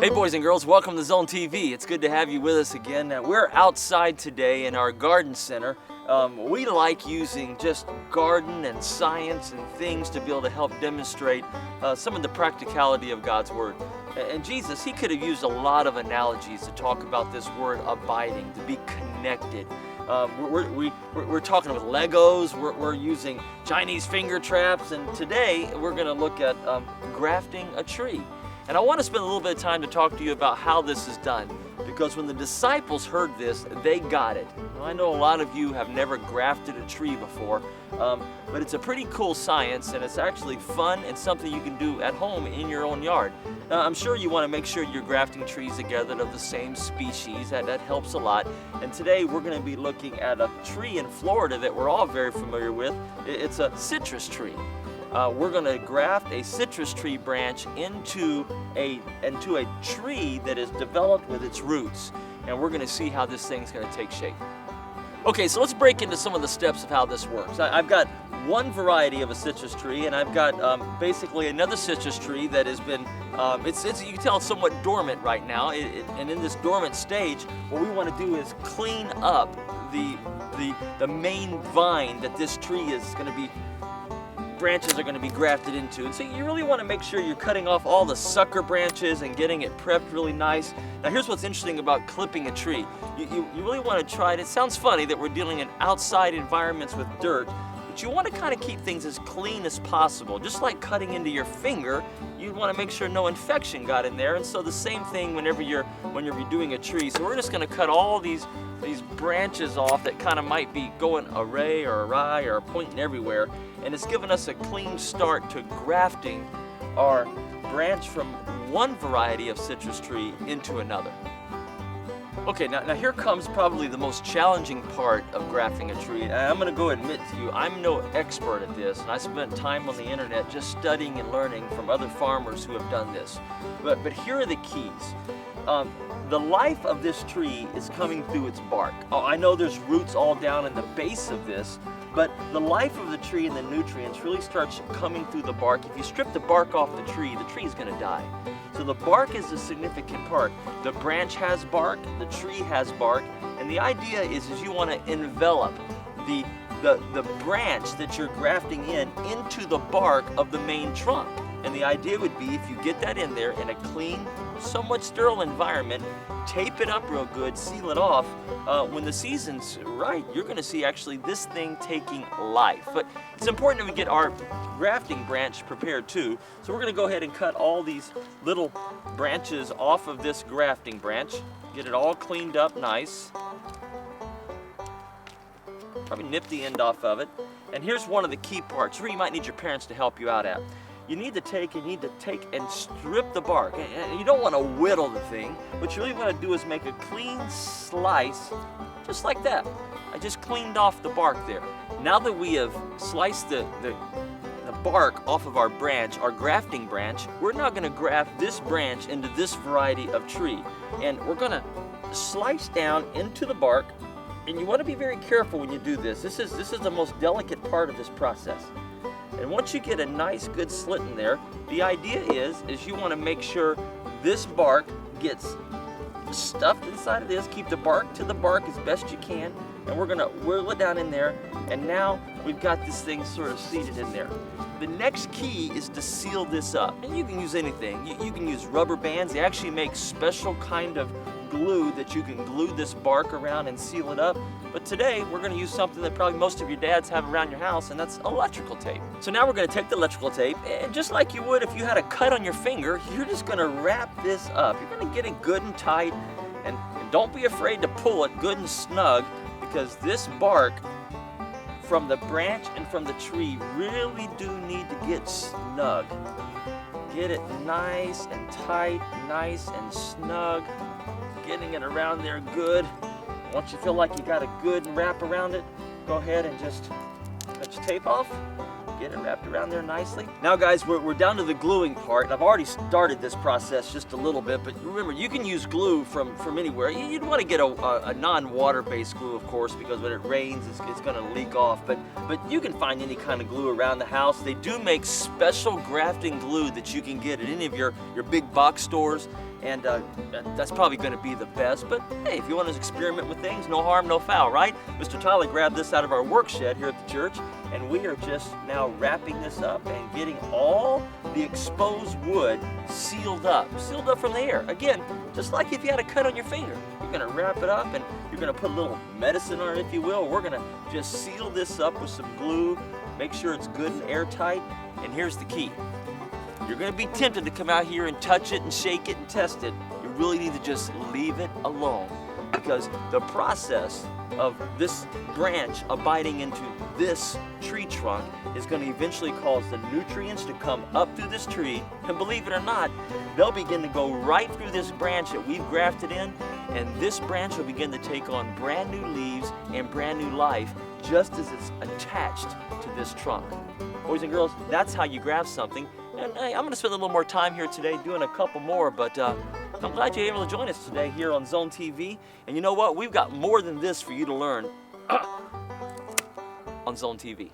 Hey boys and girls, welcome to Zone TV. It's good to have you with us again. We're outside today in our garden center. We like using just garden and science and things to be able to help demonstrate some of the practicality of God's Word. And Jesus, He could have used a lot of analogies to talk about this word abiding, to be connected. We're talking with Legos, we're using Chinese finger traps, and today we're going to look at grafting a tree. And I want to spend a little bit of time to talk to you about how this is done, because when the disciples heard this, they got it. Now, I know a lot of you have never grafted a tree before, but it's a pretty cool science, and it's actually fun and something you can do at home in your own yard. Now, I'm sure you want to make sure you're grafting trees together of the same species. That helps a lot. And today we're going to be looking at a tree in Florida that we're all very familiar with. It's a citrus tree. We're going to graft a citrus tree branch into a tree that is developed with its roots. And we're going to see how this thing's going to take shape. Okay, so let's break into some of the steps of how this works. I've got one variety of a citrus tree, and I've got basically another citrus tree that has been, you can tell it's somewhat dormant right now. And in this dormant stage, what we want to do is clean up the main vine that this tree is going to be, branches are going to be grafted into. And so you really want to make sure you're cutting off all the sucker branches and getting it prepped really nice. Now here's what's interesting about clipping a tree. You really want to try it. It sounds funny that we're dealing in outside environments with dirt, but you want to kind of keep things as clean as possible. Just like cutting into your finger, you want to make sure no infection got in there. And so the same thing whenever you're doing a tree. So we're just going to cut all these branches off that kind of might be going array or awry or pointing everywhere. And it's given us a clean start to grafting our branch from one variety of citrus tree into another. Okay, now here comes probably the most challenging part of grafting a tree. And I'm going to go admit to you, I'm no expert at this, and I spent time on the internet just studying and learning from other farmers who have done this. But here are the keys. The life of this tree is coming through its bark. Oh, I know there's roots all down in the base of this, but the life of the tree and the nutrients really starts coming through the bark. If you strip the bark off the tree is going to die. So the bark is a significant part. The branch has bark, the tree has bark, and the idea is you want to envelop the branch that you're grafting into the bark of the main trunk. And the idea would be, if you get that in there in a clean, somewhat sterile environment, tape it up real good, seal it off, when the season's right, you're going to see actually this thing taking life. But it's important that we get our grafting branch prepared too. So we're going to go ahead and cut all these little branches off of this grafting branch, get it all cleaned up nice. Probably nip the end off of it. And here's one of the key parts where you might need your parents to help you out at. You need to take and strip the bark. And you don't want to whittle the thing. What you really want to do is make a clean slice, just like that. I just cleaned off the bark there. Now that we have sliced the bark off of our branch, our grafting branch, we're now going to graft this branch into this variety of tree. And we're going to slice down into the bark. And you want to be very careful when you do this. This is the most delicate part of this process. And once you get a nice good slit in there, the idea is you want to make sure this bark gets stuffed inside of this. Keep the bark to the bark as best you can. And we're going to whirl it down in there. And now we've got this thing sort of seated in there. The next key is to seal this up. And you can use anything. You can use rubber bands. They actually make special kind of glue that you can glue this bark around and seal it up. But today we're going to use something that probably most of your dads have around your house, and that's electrical tape. So now we're going to take the electrical tape, and just like you would if you had a cut on your finger, you're just going to wrap this up. You're going to get it good and tight, and don't be afraid to pull it good and snug, because this bark from the branch and from the tree really do need to get snug. Get it nice and tight, nice and snug. Getting it around there good. Once you feel like you got a good wrap around it, go ahead and just cut your tape off. Get it wrapped around there nicely. Now guys, we're down to the gluing part. I've already started this process just a little bit, but remember, you can use glue from anywhere. You'd want to get a non-water-based glue, of course, because when it rains, it's going to leak off. But you can find any kind of glue around the house. They do make special grafting glue that you can get at any of your big box stores. and that's probably going to be the best. But hey, if you want to experiment with things, no harm, no foul, right? Mr. Tyler grabbed this out of our work shed here at the church, and we are just now wrapping this up and getting all the exposed wood sealed up from the air. Again, just like if you had a cut on your finger. You're going to wrap it up and you're going to put a little medicine on it, if you will. We're going to just seal this up with some glue, make sure it's good and airtight. And here's the key. You're going to be tempted to come out here and touch it and shake it and test it. You really need to just leave it alone, because the process of this branch abiding into this tree trunk is going to eventually cause the nutrients to come up through this tree, and believe it or not, they'll begin to go right through this branch that we've grafted in, and this branch will begin to take on brand new leaves and brand new life just as it's attached to this trunk. Boys and girls, that's how you graft something. And hey, I'm going to spend a little more time here today doing a couple more, but I'm glad you're able to join us today here on Zone TV. And you know what? We've got more than this for you to learn on Zone TV.